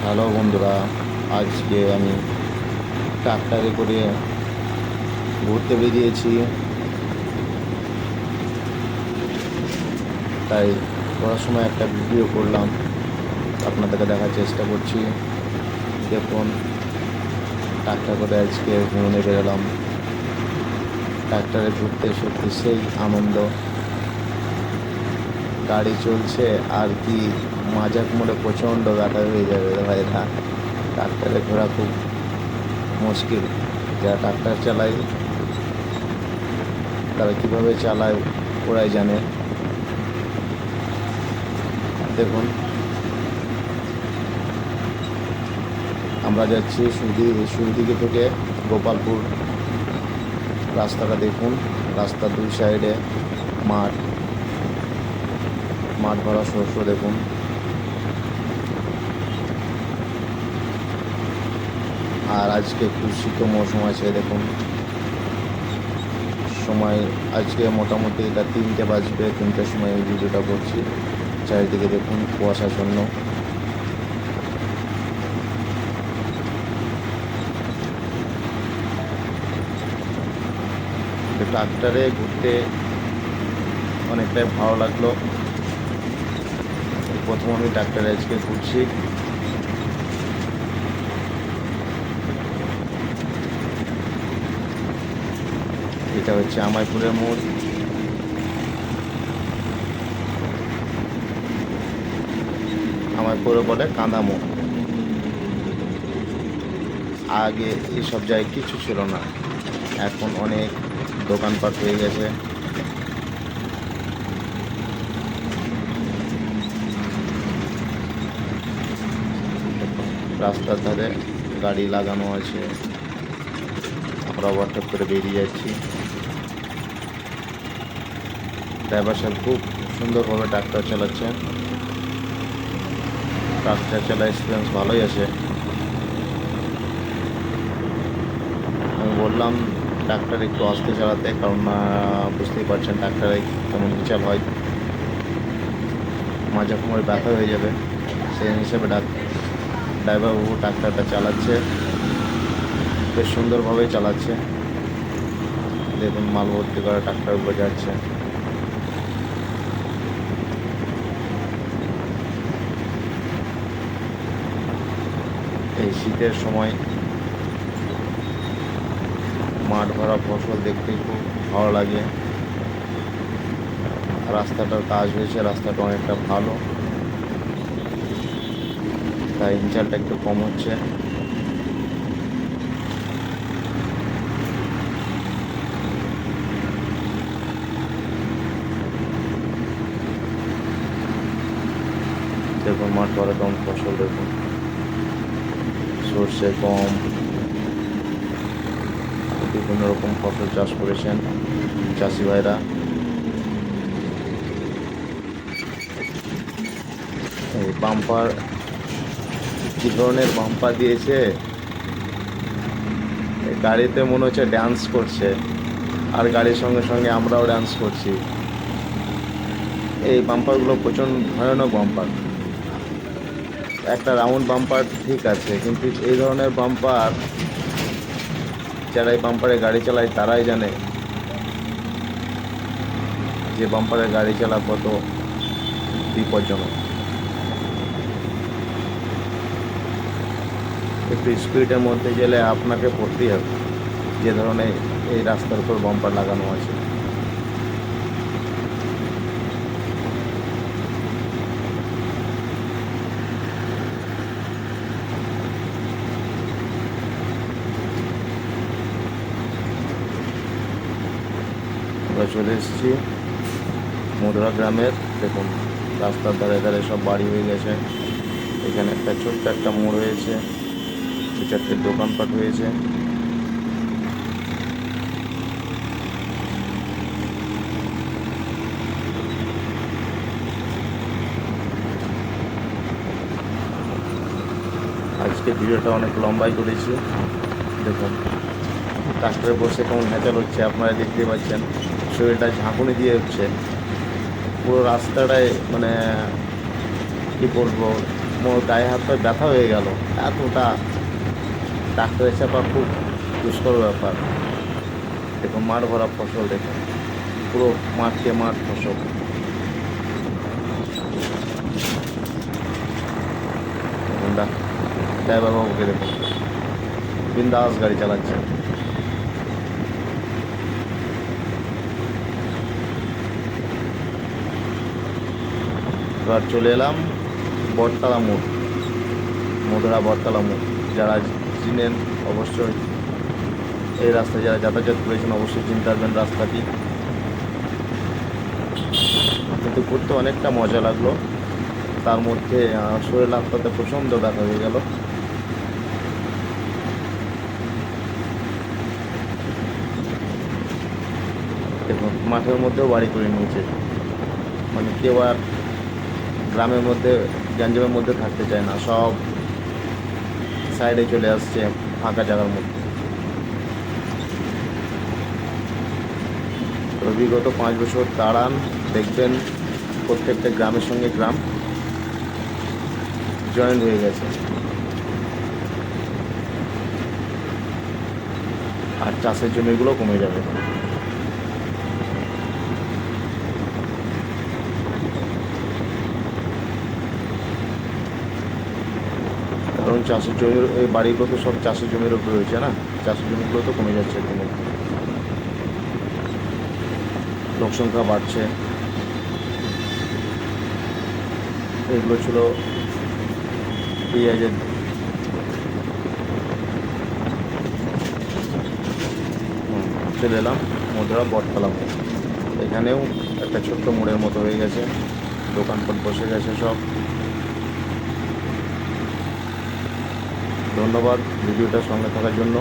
Hello বন্ধুরা, আজকে আমি ট্রাক্টরে করে ঘুরতে বেরিয়েছি। তাই করার সময় একটা ভিডিও করলাম, আপনাদেরকে দেখার চেষ্টা করছি। দেখুন, ট্রাক্টর করে আজকে ভ্রমণে বেরোলাম। ট্রাক্টরে ঘুরতে সত্যি সেই আনন্দ। গাড়ি চলছে আর কি, মাঝাক মোড়ে প্রচণ্ড গাটা হয়ে যাবে ভাইরা। ট্রাক্টরে ঘোরা খুব মুশকিল। যারা ট্রাক্টর চালায় তারা কীভাবে চালায় ওরাই জানে। দেখুন, আমরা যাচ্ছি সুদিকে থেকে গোপালপুর। রাস্তাটা দেখুন, রাস্তার দুই সাইডে মাঠ মাঠ ভরা শস্য দেখুন। আর আজকে খুব শীত মৌসুম আছে। দেখুন সময় আজকে মোটামুটি এটা 3টে বাজবে। 3টের সময় এই ভিডিওটা করছি। চারিদিকে দেখুন কুয়াশাচ্ছন্ন। ট্রাক্টরে ঘুরতে অনেকটাই ভালো লাগলো। প্রথম আমি ট্রাক্টরে আজকে ঘুরছি। এটা হচ্ছে আমাইপুরের মোড়। আমাইপুরে বলে কাঁদা মোড়। আগে এসব জায়গায় কিছু ছিল না, এখন অনেক দোকানপাট হয়ে গেছে। রাস্তার ধারে গাড়ি লাগানো আছে, আমরা ওভারটেক করে বেরিয়ে যাচ্ছি। ড্রাইভার সাহেব খুব সুন্দরভাবে ট্রাক্টর চালাচ্ছে। ট্রাক্টর চালার এক্সপিরিয়েন্স ভালোই আছে। আমি বললাম ট্রাক্টর একটু আস্তে চালাতে, কারণ বুঝতেই পারছেন ট্রাক্টরে কেমন চাল হয়, মাঝে কোমরে ব্যথা হয়ে যাবে। সেই হিসেবে ড্রাইভারবাবু ট্রাক্টরটা চালাচ্ছে, বেশ সুন্দরভাবেই চালাচ্ছে। দেখুন মাল ভর্তি করে ট্রাক্টর উপরে যাচ্ছে। এই শীতের সময় মাঠ ভরা ফসল দেখতে খুব ভালো লাগে। রাস্তাটার কাজ হয়েছে, রাস্তাটা অনেকটা ভালো, তাই ইঞ্চালটা একটু কম হচ্ছে। দেখুন মাঠ ভরা কেমন ফসল, দেখুন সর্ষে, গম, বিভিন্ন রকম ফসল চাষ করেছেন চাষি ভাইরা। এই বাম্পার কি ধরনের বাম্পার দিয়েছে, গাড়িতে মনে হচ্ছে ড্যান্স করছে, আর গাড়ির সঙ্গে সঙ্গে আমরাও ড্যান্স করছি। এই বাম্পারগুলো প্রচণ্ড ভয়ানক বাম্পার। একটা রাউন্ড বাম্পার ঠিক আছে, কিন্তু এই ধরনের বাম্পার, যারা এই বাম্পারে গাড়ি চালায় তারাই জানে যে বাম্পারে গাড়ি চালা কত বিপজ্জনক। একটু স্পিডের মধ্যে গেলে আপনাকে পড়তেই হবে, যে ধরনের এই রাস্তার উপর বাম্পার লাগানো আছে। আমরা চলে এসেছি মধুরা গ্রামের। দেখুন রাস্তার ধারে ধারে সব বাড়ি হয়ে গেছে। এখানে একটা ছোট্ট একটা মোড় হয়েছে, দু চারটে দোকানপাট হয়েছে। আজকে ভিডিওটা অনেক লম্বাই করেছি। দেখুন ট্রাক্টরে বসে কেমন হ্যাচাল হচ্ছে, আপনারা দেখতে পাচ্ছেন। শরীরটা ঝাঁকুনি দিয়ে হচ্ছে পুরো রাস্তাটায়, মানে কি বলবো, গায়ে হাত পায়ে ব্যথা হয়ে গেল, এতটা ডাক্তারের চাপা খুব দুষ্কর ব্যাপার। দেখুন মাঠ ভরা ফসল, দেখুন পুরো মাঠকে মাঠ ফসল। দেখুন ড্রাইভার বাবুকে দেখুন, বিন্দাস গাড়ি চালাচ্ছে। এবার চলে এলাম বটতলা মোড়, মধুরা বটতলা মোড়। যারা চিনেন অবশ্যই, এই রাস্তায় যারা যাতায়াত করেছেন অবশ্যই চিনতে পারবেন রাস্তাটি। কিন্তু ঘুরতে অনেকটা মজা লাগলো, তার মধ্যে শরীর হাত পাতে প্রচণ্ড ব্যথা হয়ে গেল। দেখুন মাঠের মধ্যেও বাড়ি করে নিয়েছে, মানে কেউ আর গ্রামের মধ্যে গ্যাঞ্জামের মধ্যে থাকতে চায় না, সব সাইডে চলে আসছে ফাঁকা জায়গার মধ্যে। বিগত 5 বছর দাঁড়ান, দেখবেন প্রত্যেকটা গ্রামের সঙ্গে গ্রাম জয়েন্ট হয়ে গেছে, আর চাষের জমিগুলো কমে যাবে। কারণ চাষের জমির এই বাড়িগুলো তো সব চাষের জমির উপরে রয়েছে না, চাষের জমিগুলো তো কমে যাচ্ছে দিনে, লোক সংখ্যা বাড়ছে। এগুলো ছিল পেঁয়াজের। চলে এলাম মধুরা বটতলা মোড়। এখানেও একটা ছোট্ট মোড়ের মতো হয়ে গেছে, দোকানপাট বসে গেছে সব। ধন্যবাদ ভিডিওটার সঙ্গে থাকার জন্য।